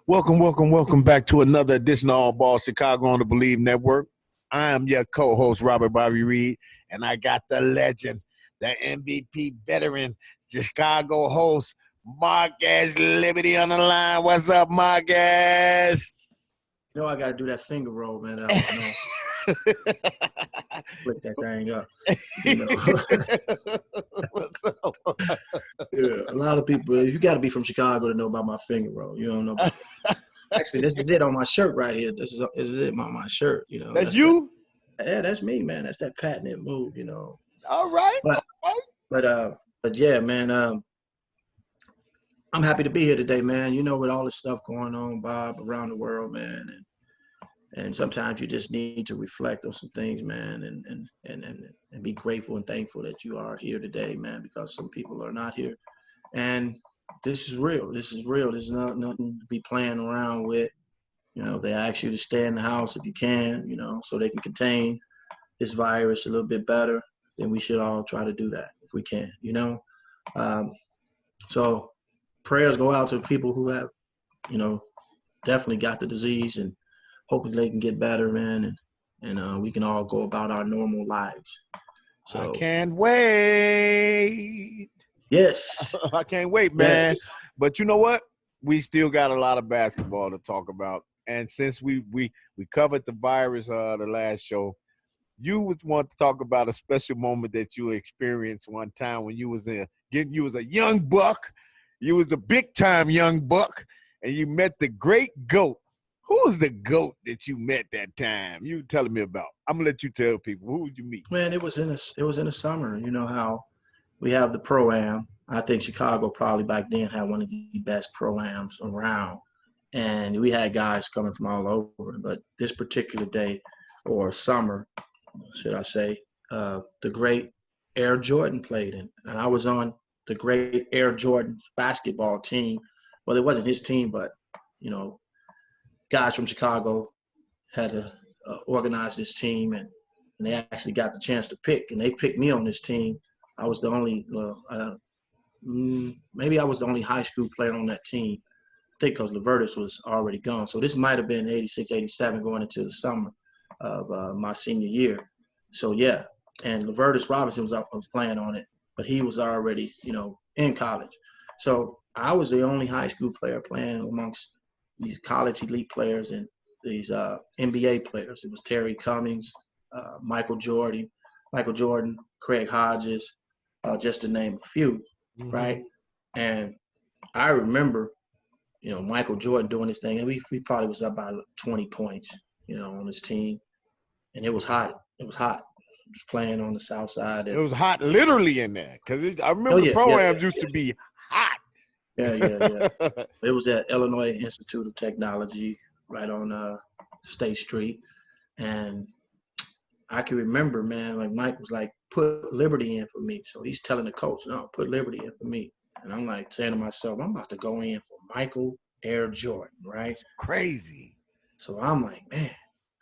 Welcome back to another edition of All Ball Chicago on the Bleav Network. I am your co-host, Robert Bobby Reed, and I got the legend, the MVP veteran, Chicago host, Marcus Liberty on the line. What's up, Marcus? You know I got to do that finger roll, man. I don't know. Flick that thing up. You know. What's up? Yeah, a lot of people, you got to be from Chicago to know about my finger roll. You don't know about it. Actually, this is it on my shirt right here. This is it on my shirt. You know, That's you? Yeah, that's me, man. That's that patented move, you know. All right. But yeah, man. I'm happy to be here today, man. You know, with all this stuff going on, Bob, around the world, man, and sometimes you just need to reflect on some things, man, and be grateful and thankful that you are here today, man, because some people are not here. And this is real. This is real. There's nothing to be playing around with. You know, they ask you to stay in the house if you can, you know, so they can contain this virus a little bit better. Then we should all try to do that if we can, you know. So prayers go out to people who have, you know, definitely got the disease, and hoping they can get better, man, and we can all go about our normal lives. So I can't wait. Yes. I can't wait, man. Yes. But you know what? We still got a lot of basketball to talk about. And since we covered the virus the last show, you would want to talk about a special moment that you experienced one time when you was a young buck. You was a big time young buck, and you met the great GOAT. Who was the GOAT that you met that time? You telling me about. I'm gonna let you tell people. Who would you meet? Man, it was in the summer. You know how we have the Pro-Am. I think Chicago probably back then had one of the best Pro-Ams around. And we had guys coming from all over. But this particular day, or summer, should I say, the great Air Jordan played in. And I was on the great Air Jordan basketball team. Well, it wasn't his team, but, you know, guys from Chicago had to organize this team, and they actually got the chance to pick. And they picked me on this team. I was the only maybe I was the only high school player on that team. I think because Levertis was already gone. So this might have been 86, 87 going into the summer of my senior year. So, yeah, and Levertis Robinson was playing on it, but he was already, you know, in college. So I was the only high school player playing amongst these college elite players and these NBA players. It was Terry Cummings, Michael Jordan, Craig Hodges, just to name a few, right? And I remember, you know, Michael Jordan doing this thing, and we probably was up by 20 points, you know, on his team. And it was hot. It was hot. It was playing on the south side. It was hot literally in there, because I remember the Pro-Ams used to be hot. Yeah. It was at Illinois Institute of Technology right on State Street. And I can remember, man, like Mike was like, put Liberty in for me. So he's telling the coach, no, put Liberty in for me. And I'm like saying to myself, I'm about to go in for Michael Air Jordan, right? That's crazy. So I'm like, man,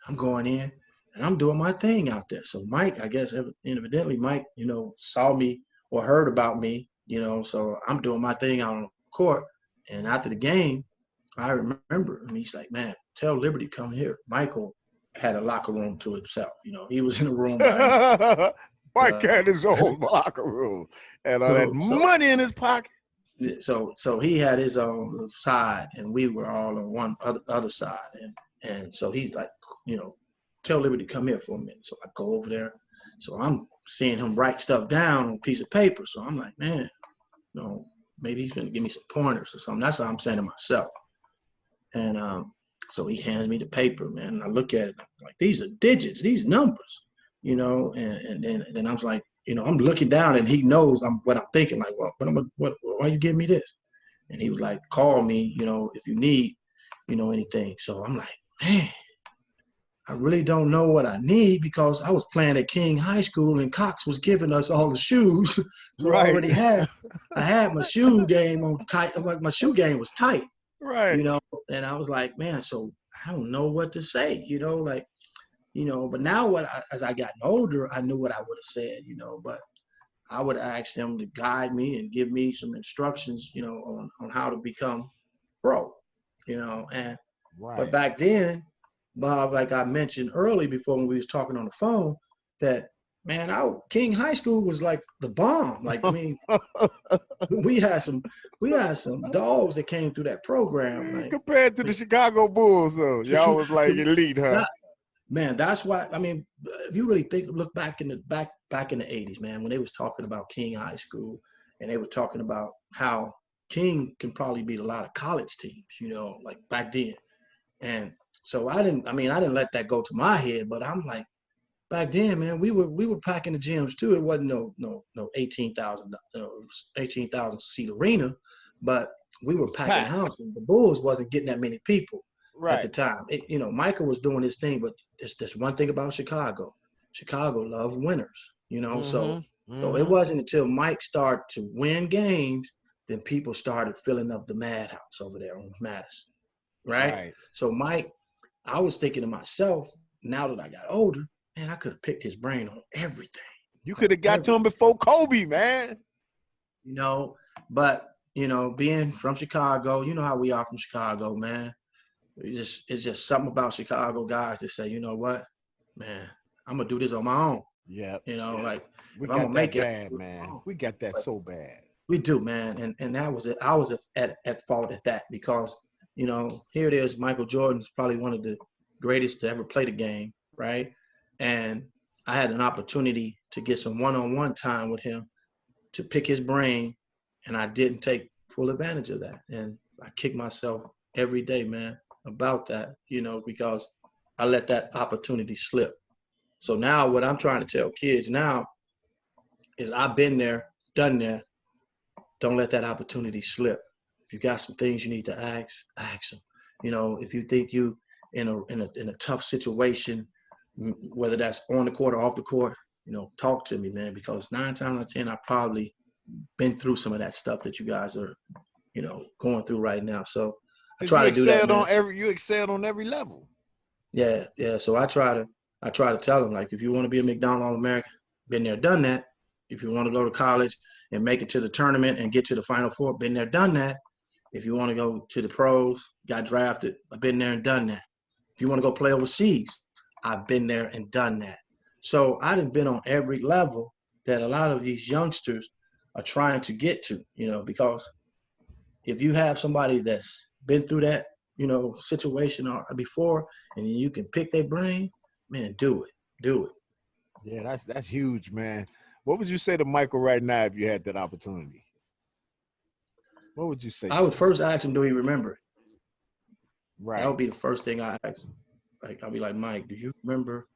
I'm going in and I'm doing my thing out there. So Mike, I guess evidently Mike, you know, saw me or heard about me, you know, so I'm doing my thing out on the court. And after the game, I remember, and he's like, man, tell Liberty come here. Michael had a locker room to himself. You know, he was in a room by Mike had his own locker room and all that money in his pocket. So he had his own side, and we were all on one other side. And so he's like, you know, tell Liberty come here for a minute. So I go over there. So I'm seeing him write stuff down on a piece of paper. So I'm like, man, you know, maybe he's going to give me some pointers or something. That's what I'm saying to myself. And so he hands me the paper, man, and I look at it. I'm like, these are digits, these numbers, you know. And then I was like, you know, I'm looking down, and he knows what I'm thinking. Like, well, why are you giving me this? And he was like, call me, you know, if you need, you know, anything. So I'm like, man, I really don't know what I need, because I was playing at King High School and Cox was giving us all the shoes. So right. I had my shoe game on tight. Like, my shoe game was tight. Right. You know, and I was like, man, so I don't know what to say, you know, like, you know, but now as I got older, I knew what I would have said, you know, but I would ask them to guide me and give me some instructions, you know, on how to become pro. And but Right. back then, Bob, like I mentioned early before when we was talking on the phone, that man, our King High School was like the bomb. Like, I mean, we had some dogs that came through that program. Like, Compared to the Chicago Bulls, though, y'all was like elite, huh? that, man, that's why. I mean, if you really look back in the back in the '80s, man, when they was talking about King High School, and they were talking about how King can probably beat a lot of college teams, like back then. And so I didn't let that go to my head, but I'm like, back then, man, we were packing the gyms too. It wasn't no 18,000 seat arena, but we It were was packing the packed. house, and the Bulls wasn't getting that many people at the Right. time. Michael was doing his thing, but there's one thing about Chicago. Chicago loved winners, Mm-hmm. So it Mm-hmm. wasn't until Mike started to win games, then people started filling up the madhouse over there on Madison, right? Right. So Mike, I was thinking to myself, now that I got older, man, I could have picked his brain on everything, You on could have got to him everything, before Kobe, man. you know. But being from Chicago, you know how we are from Chicago, man. It's just something about Chicago guys that say, you know what, man, I'm gonna do this on my own. Yep. Like We if I'm got gonna make that it, bad, man. We got that but so bad. we do, man, and that was it. I was at fault at that because here it is. Michael Jordan's probably one of the greatest to ever play the game, right? And I had an opportunity to get some one-on-one time with him to pick his brain, and I didn't take full advantage of that. And I kick myself every day, man, about that, because I let that opportunity slip. So now what I'm trying to tell kids now is I've been there, done that. Don't let that opportunity slip. If you got some things you need to ask them. If you think you in a tough situation, whether that's on the court or off the court, talk to me, man, because 9 times out of 10, I probably been through some of that stuff that you guys are, going through right now. So I Because try to do that, man. you excelled on every level. Yeah, yeah. So I try to tell them, like, if you want to be a McDonald All-American, been there, done that. If you want to go to college and make it to the tournament and get to the Final Four, been there, done that. If you want to go to the pros, got drafted, I've been there and done that. If you want to go play overseas, I've been there and done that. So I've been on every level that a lot of these youngsters are trying to get to, because if you have somebody that's been through that, situation or before, and you can pick their brain, man, do it. Do it. Yeah, that's huge, man. What would you say to Michael right now if you had that opportunity? What would you say I to would him? first ask him, do he remember it? That Right. would be the first thing I ask. Like, I'll be like, Mike, do you remember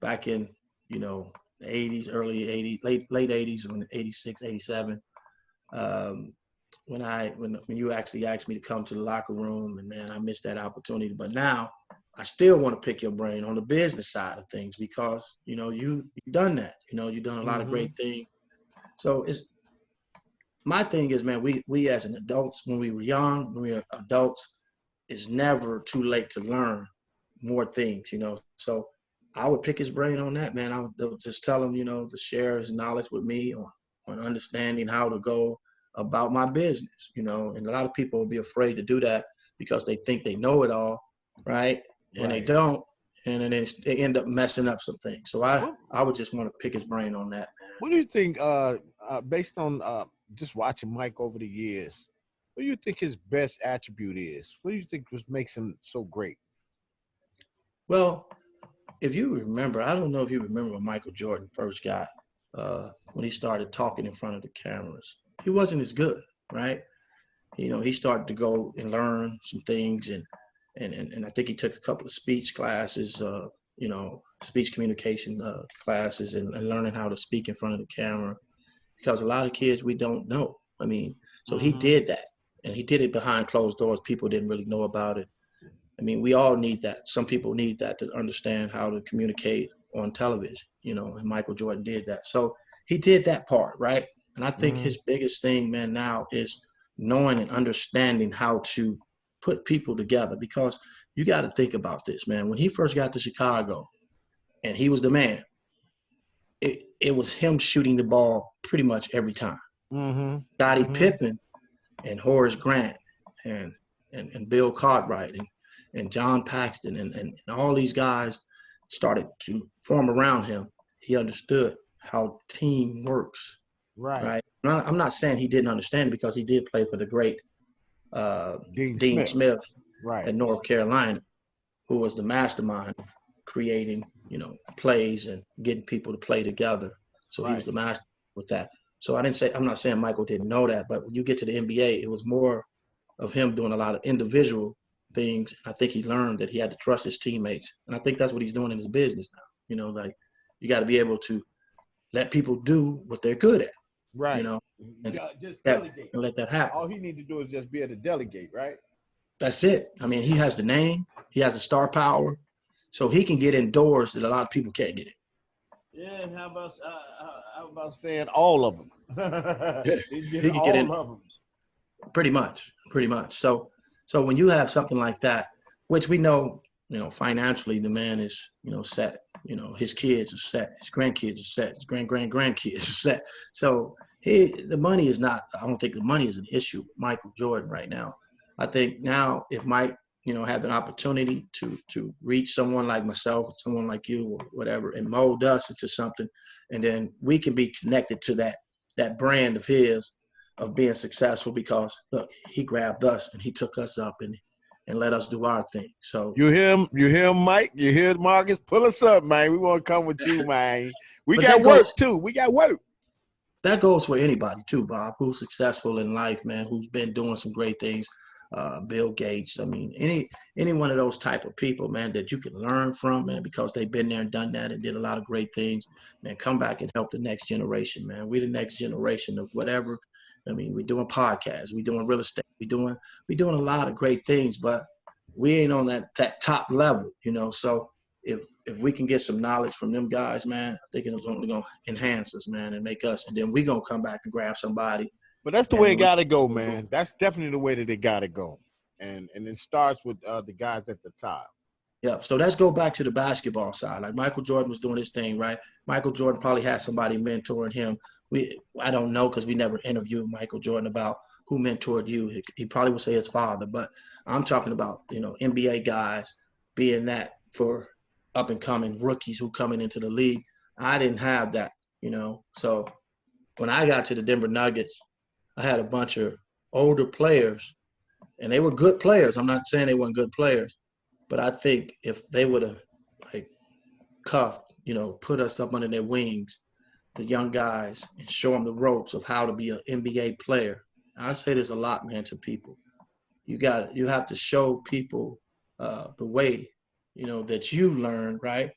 back in, the 80s, early 80s, late 80s, when 86, 87, um, when you actually asked me to come to the locker room, and man, I missed that opportunity. But now I still want to pick your brain on the business side of things because, you've done that. You've done a lot of Mm-hmm. great things. So my thing is, man, we as an adults, when we were young, when we were adults, it's never too late to learn more things. So I would pick his brain on that, man. I would just tell him, to share his knowledge with me on understanding how to go about my business. And a lot of people will be afraid to do that because they think they know it all, right? And they Right. don't. And then they end up messing up some things. So What I would just want to pick his brain on that, man. What do you think? Based on just watching Mike over the years, what do you think his best attribute is? What do you think makes him so great? Well, if you remember, I don't know if you remember when Michael Jordan first got when he started talking in front of the cameras. He wasn't as good, right? He started to go and learn some things, and I think he took a couple of speech classes, speech communication classes, and learning how to speak in front of the camera. Because a lot of kids we don't know. I mean, so he Mm-hmm. did that, and he did it behind closed doors. People didn't really know about it. I mean, we all need that. Some people need that to understand how to communicate on television, and Michael Jordan did that. So he did that part, right? And I think Mm-hmm. his biggest thing, man, now is knowing and understanding how to put people together because you got to think about this, man. When he first got to Chicago and he was the man, it was him shooting the ball pretty much every time. Mm-hmm. Scottie Mm-hmm. Pippen and Horace Grant and and Bill Cartwright and John Paxton and all these guys started to form around him, he understood how team works. Right. Right. I'm not saying he didn't understand it, because he did play for the great Dean Smith Right. at North Carolina, who was the mastermind of creating, plays and getting people to play together. So he was the master with that. So I'm not saying Michael didn't know that, but when you get to the NBA, it was more of him doing a lot of individual things. I think he learned that he had to trust his teammates. And I think that's what he's doing in his business now. Like, you got to be able to let people do what they're good at. Right. And just delegate. And let that happen. All he need to do is just be able to delegate, right? That's it. I mean, he has the name, he has the star power, so he can get indoors that a lot of people can't get in. Yeah, and how about saying all of them? He can get in all of them. Pretty much. So when you have something like that, which we know, financially, the man is, set. His kids are set, his grandkids are set, his grandkids are set. So the money is not. I don't think the money is an issue with Michael Jordan right now. I think now, if Mike, had an opportunity to reach someone like myself, someone like you, or whatever, and mold us into something, and then we can be connected to that brand of his, of being successful, because look, he grabbed us and he took us up and let us do our thing. So you hear him, Mike? You hear Marcus? Pull us up, man. We want to come with you, man. We got work too. We got work. That goes for anybody too, Bob, who's successful in life, man, who's been doing some great things. Bill Gates. I mean, any one of those type of people, man, that you can learn from, man, because they've been there and done that and did a lot of great things. Man, come back and help the next generation, man. We're the next generation of whatever. I mean, we're doing podcasts, we're doing real estate, we're doing a lot of great things, but we ain't on that top level, So if we can get some knowledge from them guys, man, I think it's only gonna enhance us, man, and make us, and then we're gonna come back and grab somebody. But that's the way it got to go, man. That's definitely the way that it got to go. And it starts with the guys at the top. Yeah, so let's go back to the basketball side. Like, Michael Jordan was doing his thing, right? Michael Jordan probably had somebody mentoring him. I don't know, because we never interviewed Michael Jordan about who mentored you. He probably would say his father, but I'm talking about, NBA guys being that for up-and-coming rookies who coming into the league. I didn't have that, So when I got to the Denver Nuggets, I had a bunch of older players, and they were good players. I'm not saying they weren't good players, but I think if they would have, like, cuffed, put us up under their wings, the young guys, and show them the ropes of how to be an NBA player. I say this a lot, man, to people. You have to show people the way, that you learned, right?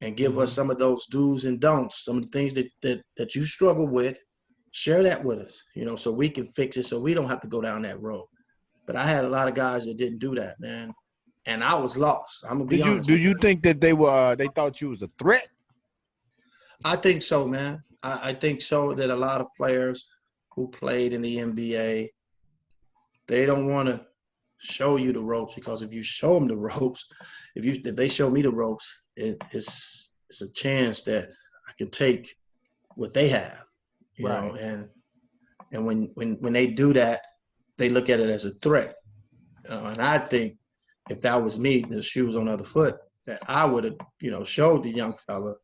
And give us some of those do's and don'ts, some of the things that you struggle with. Share that with us, so we can fix it, so we don't have to go down that road. But I had a lot of guys that didn't do that, man, and I was lost. I'm gonna be honest. Do you think that they thought you was a threat? I think so, man. I think so, that a lot of players who played in the NBA, they don't want to show you the ropes, because if you show them the ropes, if they show me the ropes, it's a chance that I can take what they have. You know, and when they do that, they look at it as a threat. And I think if that was me, the shoes on the other foot, that I would have, showed the young fella,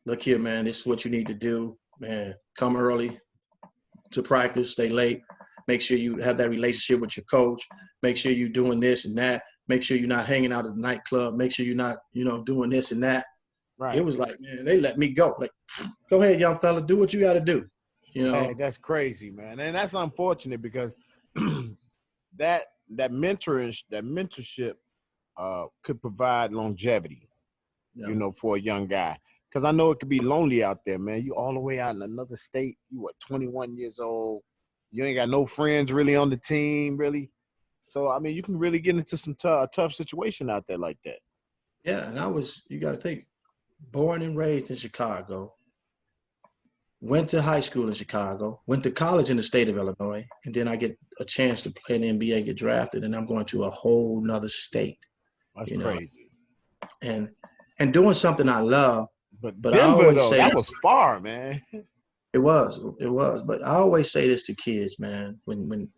look here, man, this is what you need to do, man. Come early to practice, stay late. Make sure you have that relationship with your coach. Make sure you're doing this and that. Make sure you're not hanging out at the nightclub. Make sure you're not, doing this and that. Right. It was like, man, they let me go. Like, go ahead, young fella, do what you got to do. Hey, that's crazy, man, and that's unfortunate, because that mentorship could provide longevity, for a young guy. Because I know it could be lonely out there, man. You all the way out in another state. You 21 years old. You ain't got no friends really on the team, really. So I mean, you can really get into some tough situation out there like that. Yeah, and you got to think, born and raised in Chicago. Went to high school in Chicago, went to college in the state of Illinois, and then I get a chance to play in the NBA, get drafted, and I'm going to a whole nother state. That's crazy. And doing something I love. But Denver, though, that was far, man. It was. But I always say this to kids, man. When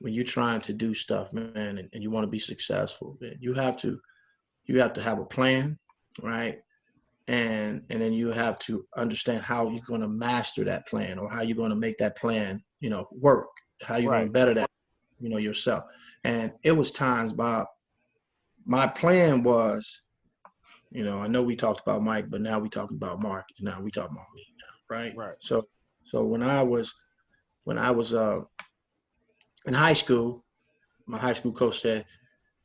you're trying to do stuff, man, and you want to be successful, man, you have to have a plan, right? And then you have to understand how you're going to master that plan, or how you're going to make that plan, work. How you're going Right. to better that, yourself. And it was times, Bob. My plan was, I know we talked about Mike, but now we talking about Mark. Now we talking about me now, right? Right. So when I was in high school, my high school coach said,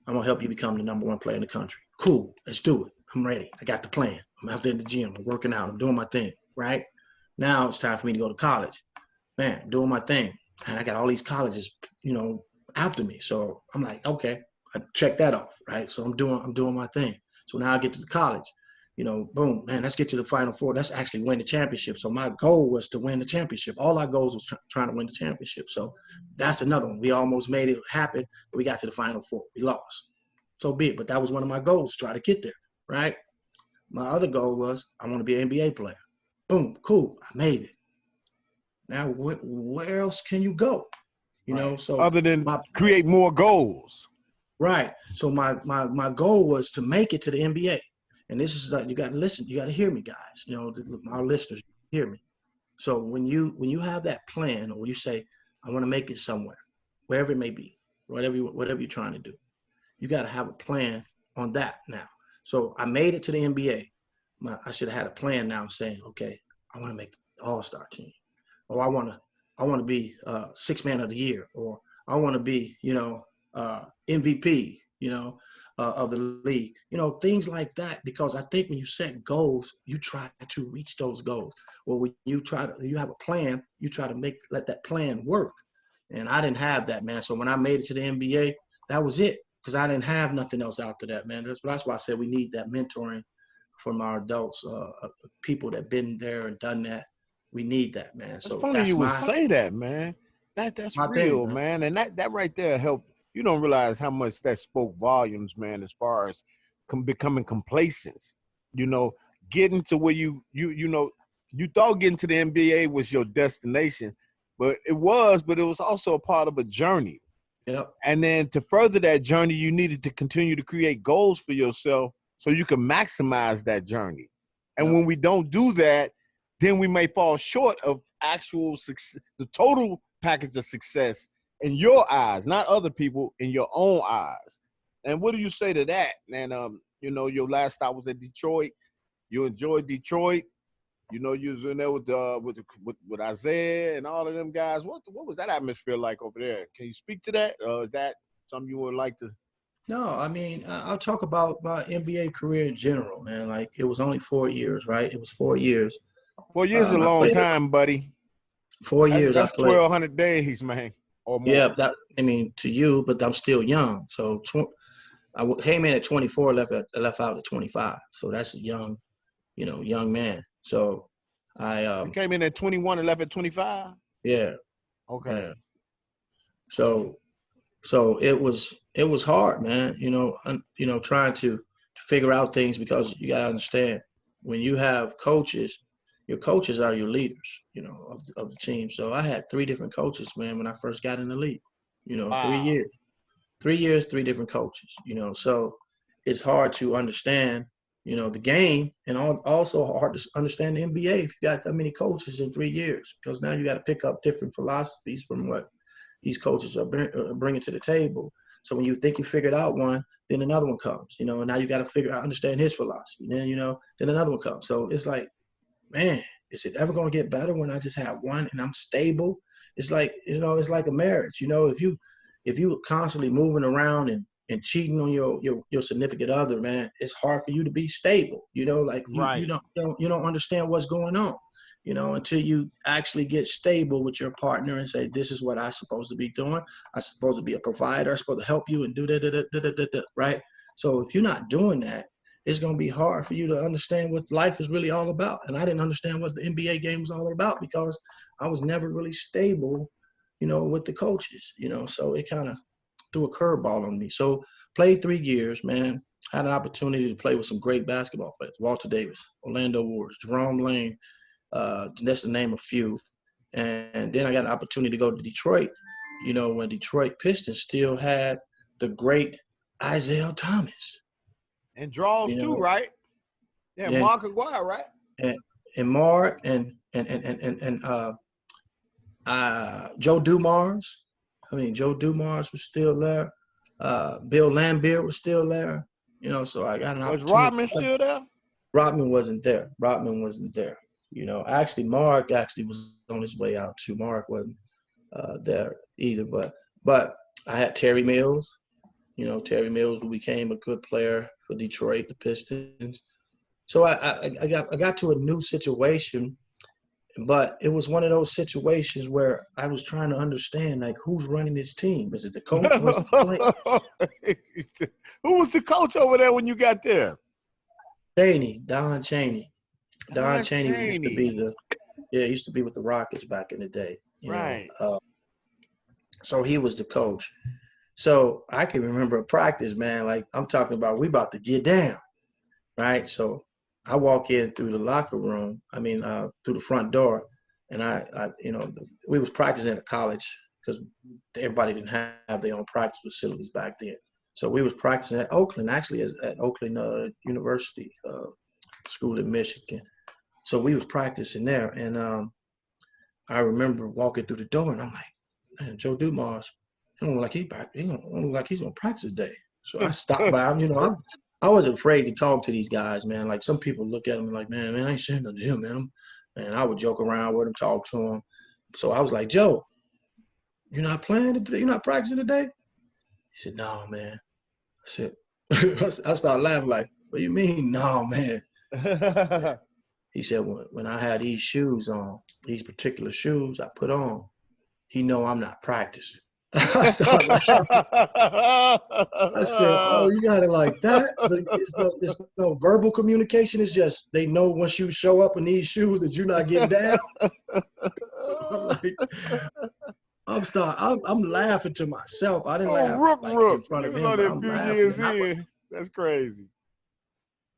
"I'm gonna help you become the number one player in the country." Cool, let's do it. I'm ready. I got the plan. I'm out there in the gym. I'm working out. I'm doing my thing. Right now, it's time for me to go to college. Man, doing my thing, and I got all these colleges, after me. So I'm like, okay, I check that off. Right. So I'm doing my thing. So now I get to the college. Boom, man, let's get to the Final Four. Let's actually win the championship. So my goal was to win the championship. All our goals was trying to win the championship. So that's another one. We almost made it happen, but we got to the Final Four. We lost. So be it. But that was one of my goals, to try to get there, right? My other goal was I want to be an NBA player. Boom, cool. I made it. Now, where else can you go? Right. So Other than my create more goals. right. So my goal was to make it to the NBA. And this is like, you got to listen. You got to hear me, guys. Our listeners, hear me. So when you have that plan, or you say, I want to make it somewhere, wherever it may be, whatever you're trying to do, you got to have a plan on that now. So I made it to the NBA. I should have had a plan now, saying, okay, I want to make the All-Star team, or I want to be six man of the year, or I want to be, MVP, of the league, things like that. Because I think when you set goals, you try to reach those goals. Or when you have a plan, you try to let that plan work. And I didn't have that, man. So when I made it to the NBA, that was it. Because I didn't have nothing else after that, man. That's why I said we need that mentoring from our adults, people that been there and done that. We need that, man. It's So funny that's you would my say that, man. That's my thing, real, man. man. And that right there helped. You don't realize how much that spoke volumes, man, as far as becoming complacent. You know, getting to where you thought getting to the NBA was your destination, but it was also a part of a journey. Yep. And then to further that journey, you needed to continue to create goals for yourself so you can maximize that journey. And Yep. when we don't do that, then we may fall short of actual success, the total package of success in your eyes, not other people, in your own eyes. And what do you say to that? And your last stop was at Detroit. You enjoyed Detroit. You was in there with Isaiah and all of them guys. What was that atmosphere like over there? Can you speak to that? Is that something you would like to? No, I mean, I'll talk about my NBA career in general, man. Like, it was only 4 years, right? It was 4 years. 4 years is a I long played time, buddy. four That's years. I that's played. 1,200 days, man, or Yeah, more. to you, but I'm still young. So came in at 24, left out at 25. So that's a young, young man. So I You came in at 21 and left at 25. yeah, Okay. yeah. So it was hard, man. Trying to figure out things, because you gotta understand, when you have coaches, your coaches are your leaders, of the team. So I had three different coaches, man, when I first got in the league. 3 Wow. years. 3 years, three different coaches, so it's hard to understand, the game, and also hard to understand the NBA if you got that many coaches in 3 years, because now you got to pick up different philosophies from what these coaches are bringing to the table. So when you think you figured out one, then another one comes, and now you got to understand his philosophy. Then another one comes. So it's like, man, is it ever going to get better when I just have one and I'm stable? It's like, it's like a marriage. If you constantly moving around and cheating on your significant other, man, it's hard for you to be stable. Like you Right. don't understand what's going on, until you actually get stable with your partner and say, this is what I'm supposed to be doing. I'm supposed to be a provider. I'm supposed to help you and do that, right? So if you're not doing that, it's going to be hard for you to understand what life is really all about. And I didn't understand what the NBA game was all about, because I was never really stable, with the coaches, so it kind of threw a curveball on me. So played 3 years, man. Had an opportunity to play with some great basketball players: Walter Davis, Orlando Ward, Jerome Lane, Just to name a few. And then I got an opportunity to go to Detroit, when Detroit Pistons still had the great Isaiah Thomas. And draws too, right? Yeah, and, Mark Aguirre, right? and Mark and Joe Dumars. Joe Dumars was still there. Bill Lambier was still there. So I got an Was opportunity. Rodman still there? Rodman wasn't there. Actually, Mark was on his way out too. Mark wasn't there either. But I had Terry Mills. Terry Mills, who became a good player for Detroit, the Pistons. So I got to a new situation, but it was one of those situations where I was trying to understand, like, who's running this team? Is it the coach or is it the players? Who was the coach over there when you got there? Don Chaney. Don Chaney used to be used to be with the Rockets back in the day. Right. So he was the coach. So I can remember a practice, man. Like, I'm talking about, we about to get down, right? So I walk in through the locker room. Through the front door, and we was practicing at a college because everybody didn't have their own practice facilities back then. So we was practicing at Oakland, actually, at Oakland University School in Michigan. So we was practicing there, and I remember walking through the door, and I'm like, man, Joe Dumars, he don't look like he's gonna practice today. So I stopped by him. I wasn't afraid to talk to these guys, man. Like, some people look at him like, man, I ain't saying nothing to him, man. And I would joke around with him, talk to him. So I was like, Joe, you're not playing today? You're not practicing today? He said, no, man. I said, I started laughing like, what do you mean, no, man? He said, when I had these shoes on, these particular shoes I put on, he know I'm not practicing. I started laughing. I said, oh, you got it like that? So it's no verbal communication. It's just they know once you show up in these shoes that you're not getting down. I'm laughing to myself. I didn't laugh in front of him. I'm laughing. That's crazy.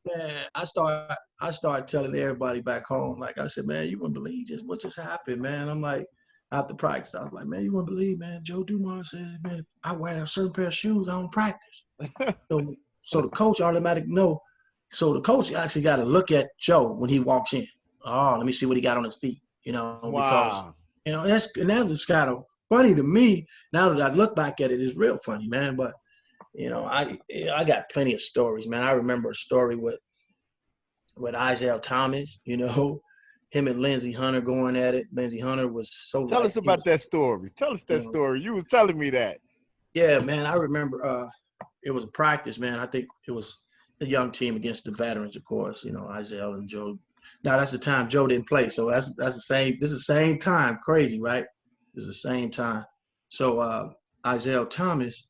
Man, I started telling everybody back home, like, I said, man, you wouldn't believe what just happened, man. I'm like, after practice, I was like, man, you wouldn't believe, man. Joe Dumars said, man, if I wear a certain pair of shoes, I don't practice. So the coach automatically know. So the coach actually got to look at Joe when he walks in. Oh, let me see what he got on his feet, Wow. Because, that was kind of funny to me. Now that I look back at it, it's real funny, man. But, I got plenty of stories, man. I remember a story with Isaiah Thomas, him and Lindsey Hunter going at it. Lindsey Hunter was so. Tell us about that story. Tell us that story. You was telling me that. Yeah, man. I remember it was a practice, man. I think it was a young team against the veterans, of course. Isaiah and Joe. Now that's the time Joe didn't play, so that's the same. This is the same time. Crazy, right? This is the same time. So Isaiah Thomas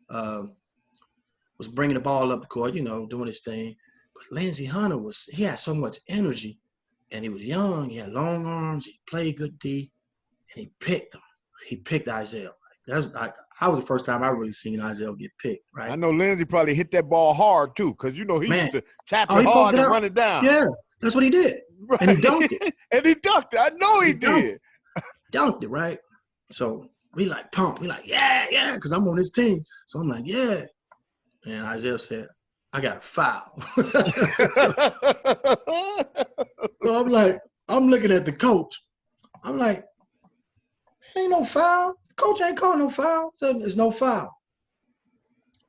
was bringing the ball up the court, doing his thing. But Lindsey Hunter he had so much energy. And he was young. He had long arms. He played good D, and he picked him. He picked Isaiah. That was the first time I really seen Isaiah get picked. Right. I know Lindsey probably hit that ball hard too, because he used to tap it he hard and run it down. Yeah, that's what he did. Right. And he dunked it. And he dunked it. I know he did. Dunked it, right? So we like pumped. We like, yeah, because I'm on his team. So I'm like, yeah. And Isaiah said, I got a foul. So I'm looking at the coach. I'm like, ain't no foul. The coach ain't calling no foul. So there's no foul.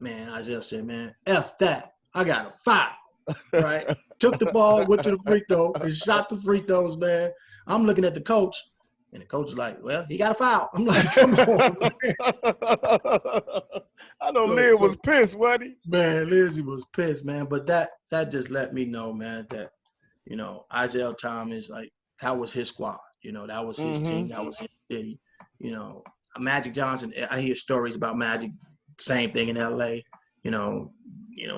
Man, Isaiah said, man, F that. I got a foul. Right? Took the ball, went to the free throw, and shot the free throws, man. I'm looking at the coach, and the coach is like, well, he got a foul. I'm like, come on, man. I know Liz was pissed, wasn't he? Man, Lizzie was pissed, man. But that just let me know, man, that, Isaiah Thomas, like, that was his squad. That was his team. That was his city. Magic Johnson, I hear stories about Magic, same thing in L.A.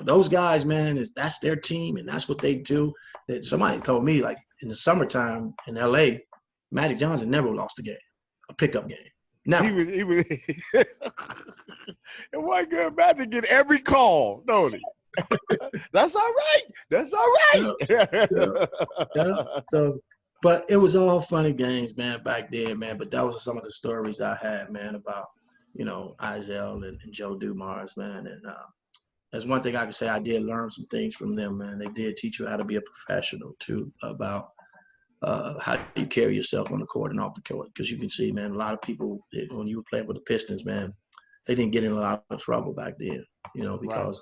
Those guys, man, that's their team, and that's what they do. That somebody told me, like, in the summertime in L.A., Magic Johnson never lost a game, a pickup game. Never. He was it wasn't good. Magic get every call, don't he? That's all right. That's all right. Yeah. So But it was all funny games, man, back then, man. But that was some of the stories I had, man, about, Izell and Joe Dumars, man. And that's one thing I can say. I did learn some things from them, man. They did teach you how to be a professional, too, about how you carry yourself on the court and off the court. Because you can see, man, a lot of people, when you were playing for the Pistons, man, they didn't get in a lot of trouble back then, because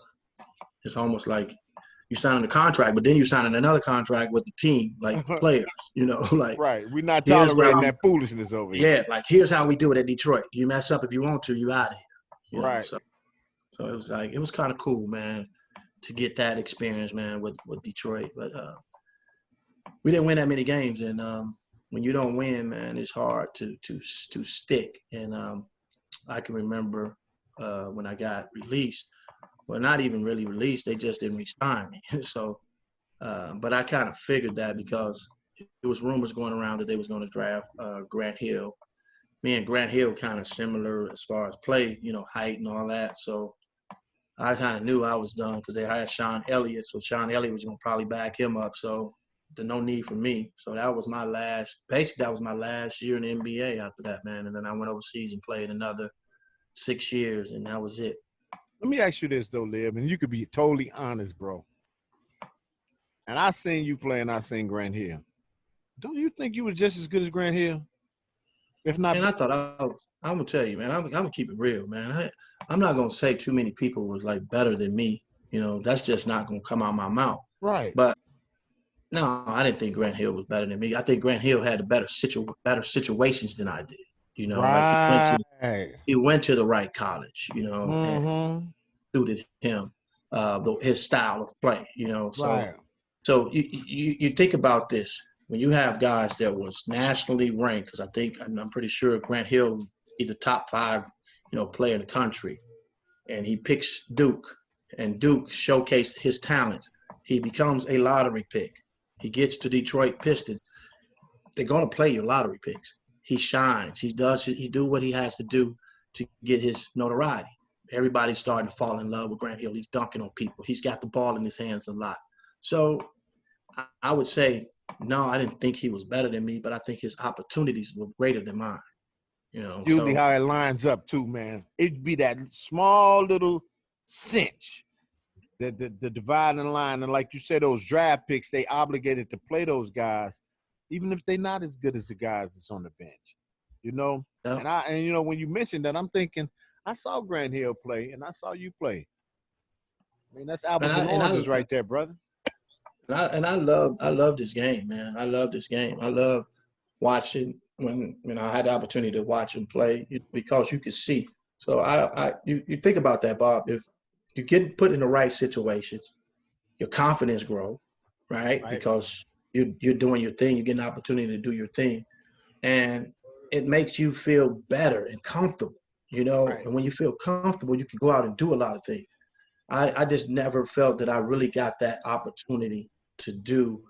it's almost like you signing a contract, but then you signing another contract with the team, like the players, like. Right. We're not Here's tolerating that foolishness over here. Yeah, like here's how we do it at Detroit. You mess up if you want to, you out of here. Right. So it was kind of cool, man, to get that experience, man, with Detroit. But we didn't win that many games, and when you don't win, man, it's hard to stick. And I can remember when I got released. Well, not even really released. They just didn't re-sign me. So, but I kind of figured that because there was rumors going around that they was going to draft Grant Hill. Me and Grant Hill kind of similar as far as play, height and all that. So I kind of knew I was done because they hired Sean Elliott. So Sean Elliott was going to probably back him up. So there's no need for me. So that was my last year in the NBA after that, man. And then I went overseas and played another 6 years, and that was it. Let me ask you this, though, Liv, and you could be totally honest, bro. And I seen you play and I seen Grant Hill. Don't you think you was just as good as Grant Hill? If not, man, I thought I'm gonna tell you, man. I'm gonna keep it real, man. I'm not gonna say too many people was like better than me. That's just not gonna come out of my mouth. Right. But no, I didn't think Grant Hill was better than me. I think Grant Hill had better situations than I did. Right. Like he went to the right college. And suited him, his style of play. So right. So you think about this. When you have guys that was nationally ranked, because I'm pretty sure Grant Hill is the top 5, player in the country, and he picks Duke, and Duke showcased his talent. He becomes a lottery pick. He gets to Detroit Pistons. They're going to play your lottery picks. He shines. He do what he has to do to get his notoriety. Everybody's starting to fall in love with Grant Hill. He's dunking on people. He's got the ball in his hands a lot. So I would say, no, I didn't think he was better than me, but I think his opportunities were greater than mine. Usually how it lines up too, man. It'd be that small little cinch, the dividing line. And like you said, those draft picks, they obligated to play those guys, even if they're not as good as the guys that's on the bench. Yeah. And when you mentioned that, I'm thinking, I saw Grant Hill play and I saw you play. I mean, that's apples and oranges right there, brother. And I love this game, man. I love this game. I love watching when I had the opportunity to watch him play because you could see. So you think about that, Bob. If you get put in the right situations, your confidence grow, right? Because you're doing your thing. You get an opportunity to do your thing, and it makes you feel better and comfortable. Right. And when you feel comfortable, you can go out and do a lot of things. I just never felt that I really got that opportunity to do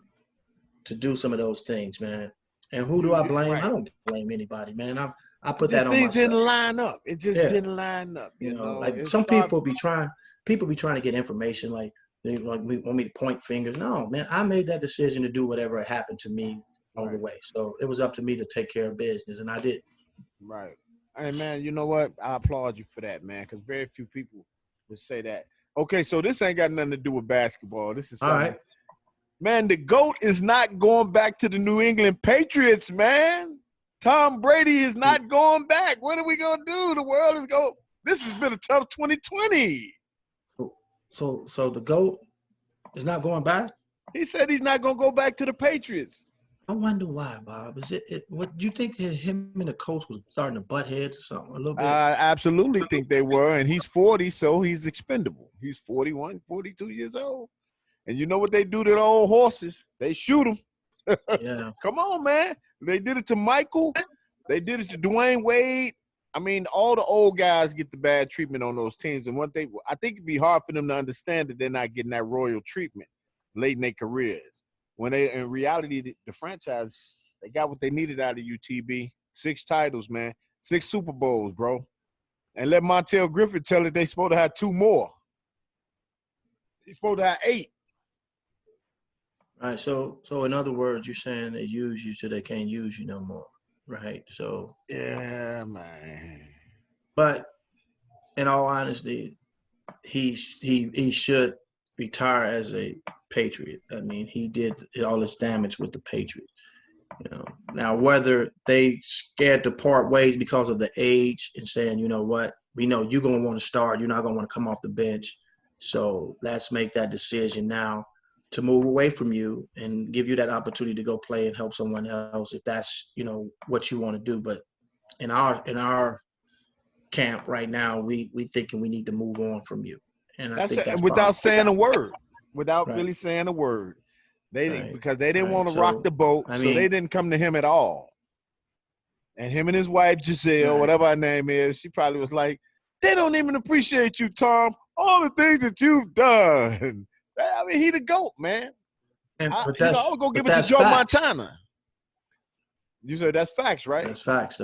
some of those things, man. And who do I blame? Right. I don't blame anybody, man. I put that on myself. Things didn't line up. It just didn't line up. Like some people be trying to get information like they want me to point fingers. No, man, I made that decision to do whatever happened to me on the way. So it was up to me to take care of business, and I did. Right. Hey, man, you know what? I applaud you for that, man, because very few people would say that. Okay, so this ain't got nothing to do with basketball. This is something. All right. Man, the GOAT is not going back to the New England Patriots, man. Tom Brady is not going back. What are we going to do? The world is going – this has been a tough 2020. So the GOAT is not going back? He said he's not going to go back to the Patriots. I wonder why, Bob. Is it what do you think him and the coach was starting to butt heads or something a little bit? I absolutely think they were, and he's 40, so he's expendable. He's 41, 42 years old. And you know what they do to the old horses? They shoot them. Yeah. Come on, man. They did it to Michael. They did it to Dwayne Wade. I mean, all the old guys get the bad treatment on those teams. And I think it'd be hard for them to understand that they're not getting that royal treatment late in their careers. When in reality, the franchise, they got what they needed out of UTB. 6 titles, man. 6 Super Bowls, bro. And let Montel Griffith tell it they're supposed to have 2 more. He's supposed to have 8. All right. So in other words, you're saying they use you so they can't use you no more, right? So, Yeah, man. but in all honesty, he should retire as a Patriot. I mean, he did all this damage with the Patriots. You know, now whether they scared to part ways because of the age and saying, you know what, we know you're gonna want to start, you're not gonna want to come off the bench, so let's make that decision now to move away from you and give you that opportunity to go play and help someone else if that's what you want to do. But in our camp right now, we thinking we need to move on from you, and I That's think it. that's Without probably saying a word, without right. really saying a word. Right. Because they didn't Right. want to rock So the boat, I so they mean, didn't come to him at all. And him and his wife Giselle, right. whatever her name is, she probably was like, "They don't even appreciate you, Tom. All the things that you've done." I mean, he the GOAT, man. And I but would go give it to that's Joe facts. Montana. You said that's facts, right? That's facts.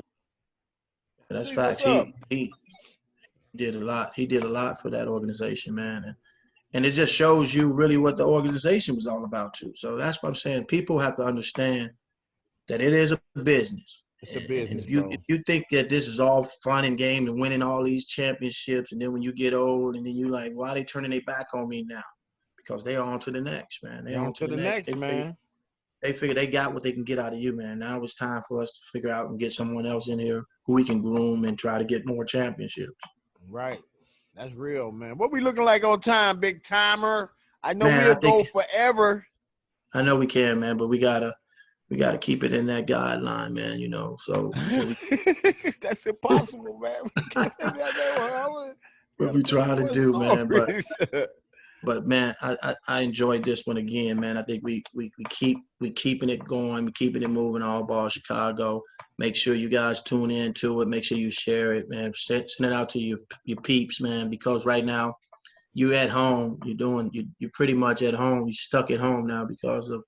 That's See what's facts. up. He did a lot. He did a lot for that organization, man. And it just shows you really what the organization was all about too. So that's what I'm saying. People have to understand that it is a business. It's a And business, if you bro. think that this is all fun and game and winning all these championships, and then when you get old and then you like, why are they turning their back on me now? Because they are on to the next, man. They On on to to the the next. next, man. They figure they got what they can get out of you, man. Now it's time for us to figure out and get someone else in here who we can groom and try to get more championships. Right. That's real, man. What we looking like on time, big timer? I know Man, we'll go forever. I know we can, man, but we gotta keep it in that guideline, man. So That's impossible, man. what Gotta we tell trying to more do, man. stories. But man, I enjoyed this one again, man. I think we keeping it going, we keeping it moving. All ball Chicago. Make sure you guys tune in to it. Make sure you share it, man. Send it out to your peeps, man. Because right now you at home, you're pretty much at home. You're stuck at home now because of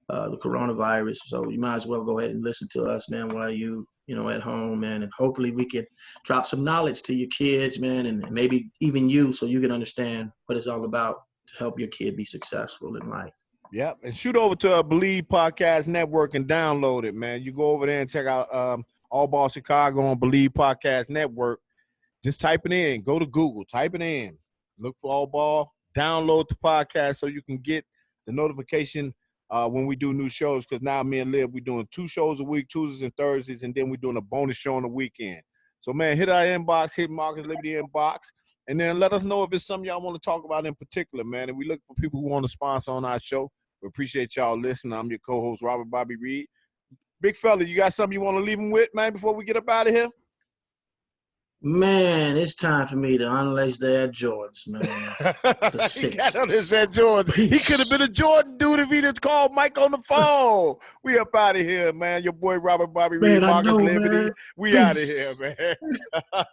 the coronavirus. So you might as well go ahead and listen to us, man, while you at home, man. And hopefully we can drop some knowledge to your kids, man, and maybe even you, so you can understand what it's all about to help your kid be successful in life. Yep. And shoot over to Bleav Podcast Network and download it, man. You go over there and check out All Ball Chicago on Bleav Podcast Network. Just type it in. Go to Google. Type it in. Look for All Ball. Download the podcast so you can get the notification when we do new shows, because now me and Liv, we're doing 2 shows a week, Tuesdays and Thursdays, and then we're doing a bonus show on the weekend. So, man, hit our inbox, hit Marcus Liberty inbox, and then let us know if it's something y'all want to talk about in particular, man. And we look for people who want to sponsor on our show. We appreciate y'all listening. I'm your co-host, Robert Bobby Reed. Big fella, you got something you want to leave them with, man, before we get up out of here? Man, it's time for me to unlace the Air Jordans, man. The He got on his six. Air Jordans. He could have been a Jordan dude if he'd have called Mike on the phone. We up out of here, man. Your boy Robert Bobby Reed, Man, I Marcus know, Liberty. man. We out of here, Peace. man.